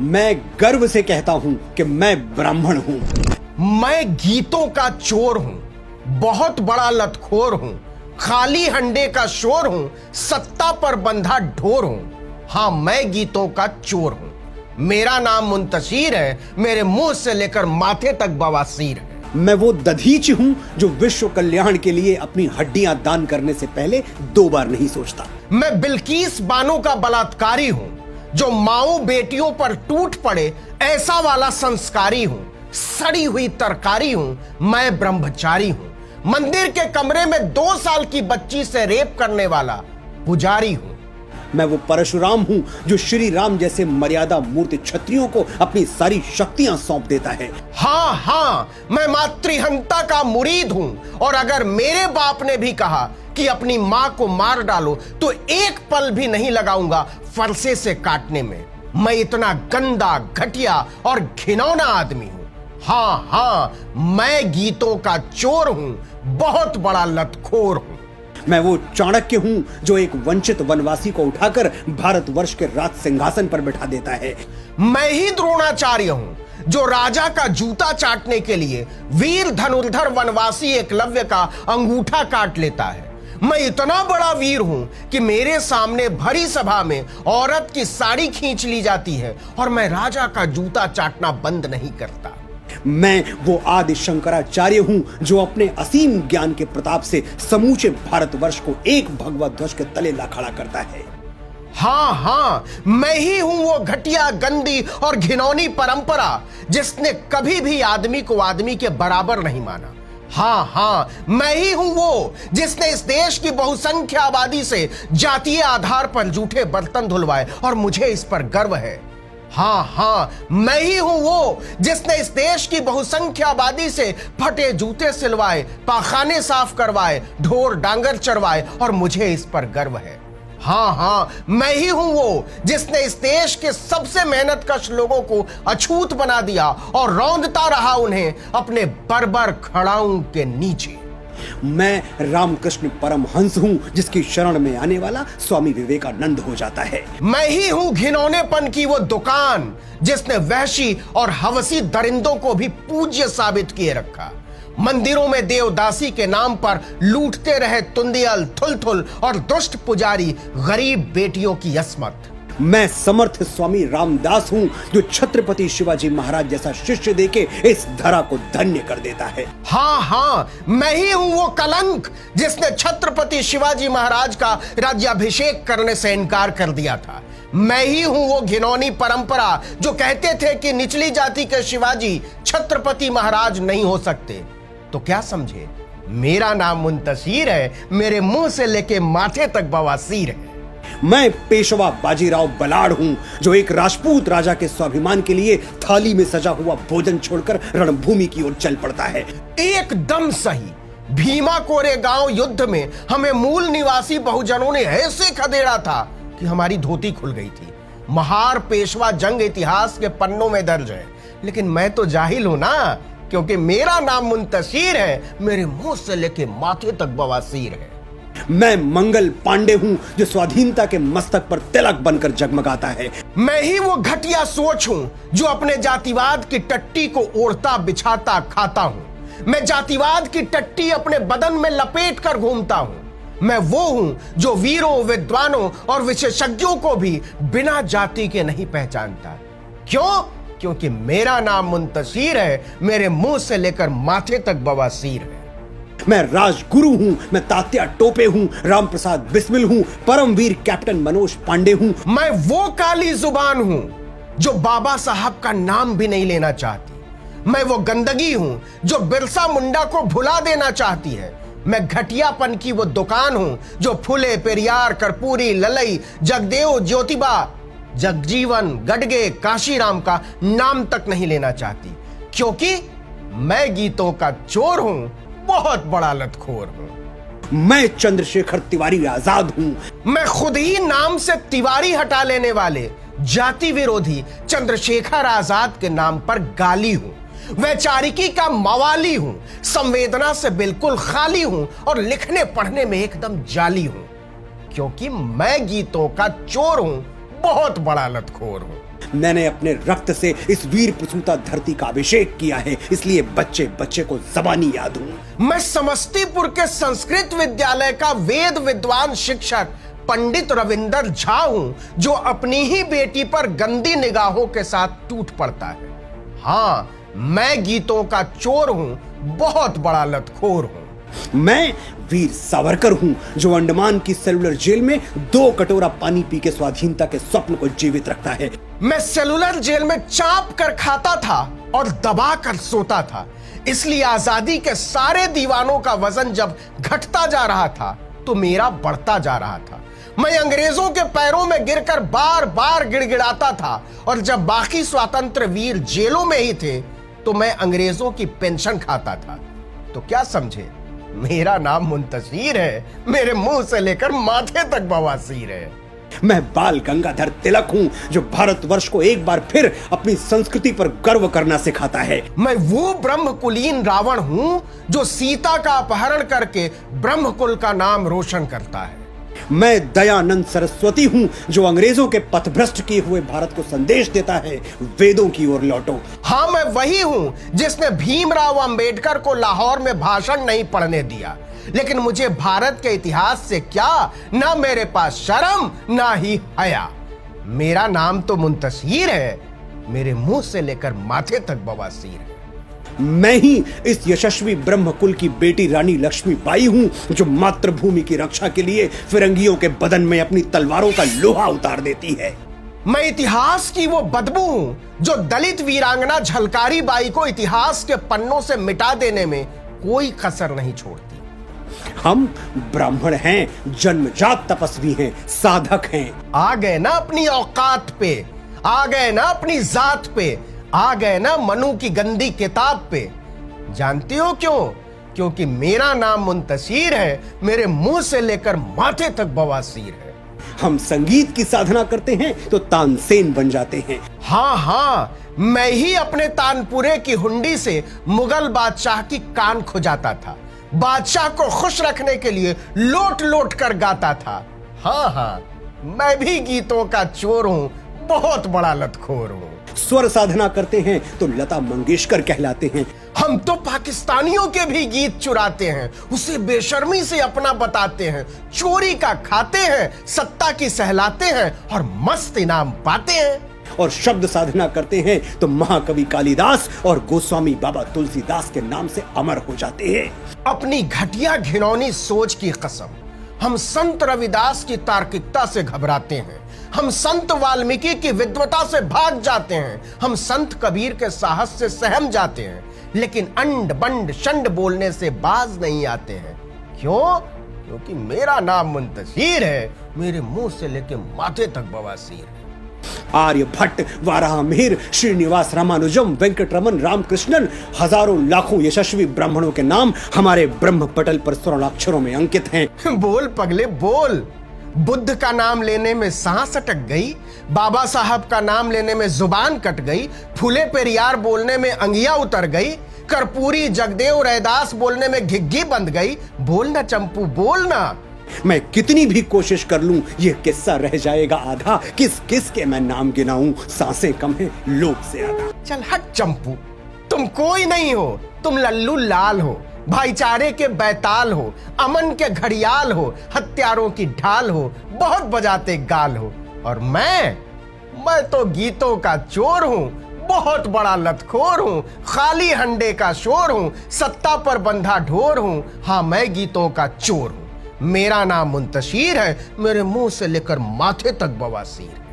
मैं गर्व से कहता हूं कि मैं ब्राह्मण हूं। मैं गीतों का चोर हूं, बहुत बड़ा लतखोर हूं, खाली हंडे का शोर हूं, सत्ता पर बंधा ढोर हूं। हां, मैं गीतों का चोर हूं। मेरा नाम मुंतशिर है, मेरे मुंह से लेकर माथे तक बवासीर है। मैं वो दधीच हूं जो विश्व कल्याण के लिए अपनी हड्डियां दान करने से पहले 2 बार नहीं सोचता। मैं बिल्किस बानो का बलात्कारी हूं, जो माओ बेटियों पर टूट पड़े ऐसा वाला संस्कारी हूं। सड़ी हुई तरकारी हूं, मैं ब्रह्मचारी हूं। मंदिर के कमरे में 2 साल की बच्ची से रेप करने वाला पुजारी हूं। मैं वो परशुराम हूं जो श्री राम जैसे मर्यादा मूर्ति क्षत्रियों को अपनी सारी शक्तियां सौंप देता है। हां, मैं मातृहंता का मुरीद हूं, और अगर मेरे बाप ने भी कहा कि अपनी मां को मार डालो तो एक पल भी नहीं लगाऊंगा फरसे से काटने में। मैं इतना गंदा, घटिया और घिनौना आदमी हूं। हां, मैं गीतों का चोर हूं, बहुत बड़ा लतखोर हूं। मैं वो चाणक्य हूं जो एक वंचित वनवासी को उठाकर भारतवर्ष के राज सिंहासन पर बिठा देता है। मैं ही द्रोणाचार्य हूं जो राजा का जूता चाटने के लिए वीर धनुर्धर वनवासी एकलव्य का अंगूठा काट लेता है। मैं इतना बड़ा वीर हूं कि मेरे सामने भरी सभा में औरत की साड़ी खींच ली जाती है और मैं राजा का जूता चाटना बंद नहीं करता। मैं वो आदि शंकराचार्य हूं जो अपने असीम ज्ञान के प्रताप से समूचे भारतवर्ष को एक भगवा ध्वज के तले ला खड़ा करता है। हां, मैं ही हूं वो घटिया, गंदी और घिनौनी परंपरा जिसने कभी भी आदमी को आदमी के बराबर नहीं माना। हां, मैं ही हूं वो जिसने इस देश की बहुसंख्या आबादी से जातीय आधार पर जूठे बर्तन धुलवाए और मुझे इस पर गर्व है। हां, मैं ही हूं वो जिसने इस देश की बहुसंख्या आबादी से फटे जूते सिलवाए, पाखाने साफ करवाए, ढोर डांगर चरवाए और मुझे इस पर गर्व है। हां, मैं ही हूं वो जिसने इस देश के सबसे मेहनतकश लोगों को अछूत बना दिया और रौंदता रहा उन्हें अपने बर्बर खड़ाऊं के नीचे। मैं रामकृष्ण परमहंस हूं जिसकी शरण में आने वाला स्वामी विवेकानंद हो जाता है। मैं ही हूं घिनौनेपन की वो दुकान जिसने वहशी और हवसी दरिंदों को भी पूज्य साबित किए रखा। मंदिरों में देवदासी के नाम पर लूटते रहे तुंदियल, थुलथुल और दुष्ट पुजारी गरीब बेटियों की अस्मत। मैं समर्थ स्वामी रामदास हूं जो छत्रपति शिवाजी महाराज जैसा शिष्य देके इस धरा को धन्य कर देता है। हां, मैं ही हूं वो कलंक जिसने छत्रपति शिवाजी महाराज का राज्याभिषेक करने से इनकार कर दिया था। मैं ही हूं वो घिनौनी परंपरा जो कहते थे कि निचली जाति के शिवाजी छत्रपति महाराज नहीं हो सकते। तो क्या समझे, मेरा नाम मुंतशिर है, मेरे मुंह से लेके माथे तक बवासीर है। मैं पेशवा बाजीराव बलाड़ हूं जो एक राजपूत राजा के स्वाभिमान के लिए थाली में सजा हुआ भोजन छोड़कर रणभूमि की ओर चल पड़ता है। एकदम सही। भीमा कोरे गांव युद्ध में हमें मूल निवासी बहुजनों ने ऐसे खदेड़ा था कि हमारी धोती खुल गई थी। महार पेशवा जंग इतिहास के पन्नों में दर्ज है, लेकिन मैं तो जाहिल हूं ना, क्योंकि मेरा नाम मुंतशिर है, मेरे मुंह से लेके माथे तक बवासीर है। मैं मंगल पांडे हूं जो स्वाधीनता के मस्तक पर तिलक बनकर जगमगाता है। मैं ही वो घटिया सोच हूं जो अपने जातिवाद की टट्टी को ओढ़ता बिछाता खाता हूं। मैं जातिवाद की टट्टी अपने बदन में लपेट कर घूमता हूं। मैं वो हूं जो वीरों, विद्वानों और विशेषज्ञों को भी बिना जाति के नहीं पहचानता। क्यों? क्योंकि मेरा नाम मुंतशिर है, मेरे मुंह से लेकर माथे तक बवासीर है। मैं राजगुरु हूं, मैं तात्या टोपे हूं, रामप्रसाद बिस्मिल हूं, परमवीर कैप्टन मनोज पांडे हूं। मैं वो काली जुबान हूं जो बाबा साहब का नाम भी नहीं लेना चाहती। मैं वो गंदगी हूं जो बिरसा मुंडा को भुला देना चाहती है। मैं घटियापन की वो दुकान हूं जो फुले, पेरियार, कर्पूरी, ललई, जगदेव, ज्योतिबा, जगजीवन, गडगे, काशीराम का नाम तक नहीं लेना चाहती, क्योंकि मैं गीतों का चोर हूं, बहुत बड़ा लतखोर हूं। मैं चंद्रशेखर तिवारी आजाद हूं। मैं खुद ही नाम से तिवारी हटा लेने वाले जाति विरोधी चंद्रशेखर आजाद के नाम पर गाली हूं। वैचारिकी का मवाली हूं, संवेदना से बिल्कुल खाली हूं और लिखने पढ़ने में एकदम जाली हूं, क्योंकि मैं गीतों का चोर हूं, बहुत बड़ा लतखोर हूं। मैंने अपने रक्त से इस वीर प्रसूता धरती का अभिषेक किया है, इसलिए बच्चे बच्चे को ज़बानी याद हूं। मैं समस्तीपुर के संस्कृत विद्यालय का वेद विद्वान शिक्षक पंडित रविंदर झा हूं, जो अपनी ही बेटी पर गंदी निगाहों के साथ टूट पड़ता है। हां, मैं गीतों का चोर हूं, बहुत बड़ा लतखोर हूं। मैं वीर सावरकर हूं, जो अंडमान की सेलुलर जेल में 2 कटोरा पानी पी के स्वाधीनता के स्वप्न को जीवित रखता है। मैं सेलुलर जेल में चाप कर खाता था और दबा कर सोता था, इसलिए आजादी के सारे दीवानों का वजन जब घटता जा रहा था तो मेरा बढ़ता जा रहा था। मैं अंग्रेजों के पैरों में गिरकर बार बार गिड़गिड़ाता था, और जब बाकी स्वतंत्र वीर जेलों में ही थे तो मैं अंग्रेजों की पेंशन खाता था। तो क्या समझे, मेरा नाम मुंतशीर है, मेरे मुंह से लेकर माथे तक बवासीर है। मैं बाल गंगाधर तिलक हूं, जो भारतवर्ष को एक बार फिर अपनी संस्कृति पर गर्व करना सिखाता है। मैं वो ब्रह्मकुलीन रावण हूं, जो सीता का अपहरण करके ब्रह्मकुल का नाम रोशन करता है। मैं दयानंद सरस्वती हूं, जो अंग्रेजों के पथभ्रष्ट किए हुए भारत को संदेश देता है, वेदों की ओर लौटो। हाँ, मैं वही हूं जिसने भीमराव अंबेडकर को लाहौर में भाषण नहीं पढ़ने दिया, लेकिन मुझे भारत के इतिहास से क्या, ना मेरे पास शर्म ना ही हया। मेरा नाम तो मुंतशीर है, मेरे मुंह से लेकर माथे तक बवासीर है। मैं ही इस यशस्वी ब्रह्मकुल की बेटी रानी लक्ष्मीबाई हूं, जो मातृभूमि की रक्षा के लिए फिरंगियों के बदन में अपनी तलवारों का लोहा उतार देती है। मैं इतिहास की वो बदबू हूं, जो दलित वीरांगना झलकारी बाई को इतिहास के पन्नों से मिटा देने में कोई कसर नहीं छोड़ती। हम ब्राह्मण हैं, जन्मजात तपस्वी हैं, साधक हैं। आ गए ना अपनी औकात पे, आ गए ना अपनी जात पे, आ गए ना मनु की गंदी किताब पे। जानती हो क्यों? क्योंकि मेरा नाम मुंतशीर है, मेरे मुंह से लेकर माथे तक बवासीर है। हम संगीत की साधना करते हैं तो तानसेन बन जाते हैं। हाँ हाँ, मैं ही अपने तानपुरे की हुंडी से मुगल बादशाह की कान खुजाता था, बादशाह को खुश रखने के लिए लोट लोट कर गाता था। हाँ हाँ, मैं भी गीतों का चोर हूं, बहुत बड़ा लतखोर हूं। स्वर साधना करते हैं तो लता मंगेशकर कहलाते हैं। हम तो पाकिस्तानियों के भी गीत चुराते हैं, उसे बेशर्मी से अपना बताते हैं, चोरी का खाते हैं, सत्ता की सहलाते हैं और मस्त इनाम पाते हैं। और शब्द साधना करते हैं तो महाकवि कालिदास और गोस्वामी बाबा तुलसीदास के नाम से अमर हो जाते हैं। अपनी घटिया घिनौनी सोच की कसम, हम संत रविदास की तार्किकता से घबराते हैं, हम संत वाल्मीकि की विद्वता से भाग जाते हैं, हम संत कबीर के साहस से सहम जाते हैं, लेकिन अंड बंड शंड बोलने से बाज नहीं आते हैं। क्यों? क्योंकि मेरा नाम मुंतशीर है, मेरे मुंह से लेके माथे तक बवासीर है। आर्यभट्ट, वाराहमिहिर, श्रीनिवास रामानुजम, वेंकटरमन, रामकृष्णन, हजारों लाखों यशस्वी ब्राह्मणों के नाम हमारे ब्रह्म पटल पर स्वर्णाक्षरों में अंकित हैं। बोल पगले बोल। बुद्ध का नाम लेने में सांस अटक गई, बाबा साहब का नाम लेने में जुबान कट गई, फूले पेरियार बोलने में अंगिया उतर गई, कर्पूरी जगदेव रैदास बोलने में घिग्घी बंध गई। बोलना चंपू बोलना। मैं कितनी भी कोशिश कर लूं, ये किस्सा रह जाएगा आधा। किस किस के मैं नाम गिनाऊं, सांसें कम है लोग से आधा। चल हट चंपू, तुम कोई नहीं हो, तुम लल्लू लाल हो, भाईचारे के बैताल हो, अमन के घड़ियाल हो, हत्यारों की ढाल हो, बहुत बजाते गाल हो। और मैं तो गीतों का चोर हूं, बहुत बड़ा लतखोर हूं, खाली हंडे का शोर हूं, सत्ता पर बंधा ढोर हूं। हाँ, मैं गीतों का चोर हूं, मेरा नाम मुंतशीर है, मेरे मुंह से लेकर माथे तक बवासीर है।